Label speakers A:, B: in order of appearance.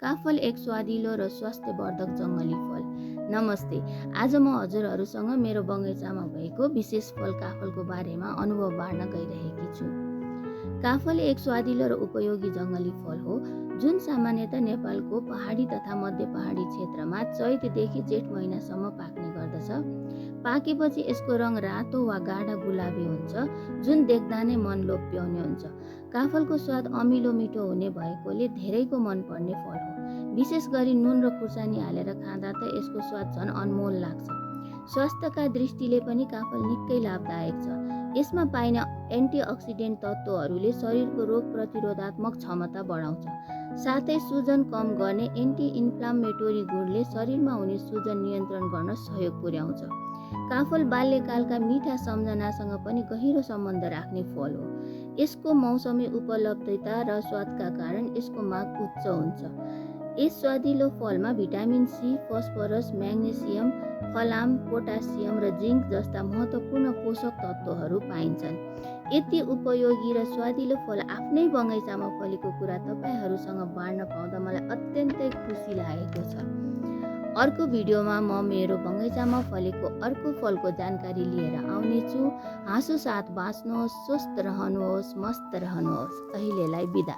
A: काफल एक स्वादिलो र स्वास्थ्यवर्धक जङ्गली फल। नमस्ते, आज म हजुरहरूसँग मेरो बगैँचामा भएको विशेष फल काफलको बारेमा अनुभव बाँड्न गइरहेकी छु। काफल एक स्वादिलो र उपयोगी जङ्गली फल हो जुन सामान्यतः नेपालको पहाडी तथा मध्य पहाडी क्षेत्रमा चैतदेखि जेठ महिनासम्म पाक्ने गर्दछ। पाकेपछि यसको रङ रातो वा गाढा गुलाबी हुन्छ जुन देख्दा नै मन लोभ्याउने हुन्छ। काफलको स्वाद अमिलो मिठो हुने भएकोले धेरैको मन पर्ने फल हो। विशेष गरी नुन र खुर्सानी हालेर खाँदा त यसको स्वाद झन् अनमोल लाग्छ। स्वास्थ्यका दृष्टिले पनि काफल निकै लाभदायक छ। यसमा पाइने एन्टिअक्सिडेन्ट तत्त्वहरूले शरीरको रोग प्रतिरोधात्मक क्षमता बढाउँछ। साथै सुजन कम गर्ने एन्टी इन्फ्लामेटोरी गुणले शरीरमा हुने सुजन नियन्त्रण गर्न सहयोग पुर्याउँछ। काफल बाल्यकालका मिठा सम्झनासँग पनि गहिरो सम्बन्ध राख्ने फल हो। यसको मौसमी उपलब्धता र स्वादका कारण यसको माग उच्च हुन्छ। यस स्वादिलो फलमा भिटामिन सी, फस्फरस, म्याग्नेसियम, फलाम, पोटासियम र जिङ्क जस्ता महत्त्वपूर्ण पोषक तत्त्वहरू पाइन्छन्। यति उपयोगी र स्वादिलो फल आफ्नै बगैँचामा फलेको कुरा तपाईँहरूसँग बाँड्न पाउँदा मलाई अत्यन्तै खुसी लागेको छ। अर्को भिडियोमा म मेरो बगैँचामा फलेको अर्को फलको जानकारी लिएर आउनेछु। हाँसो साथ बाँच्नुहोस्, स्वस्थ रहनुहोस्, मस्त रहनुहोस्। अहिलेलाई बिदा।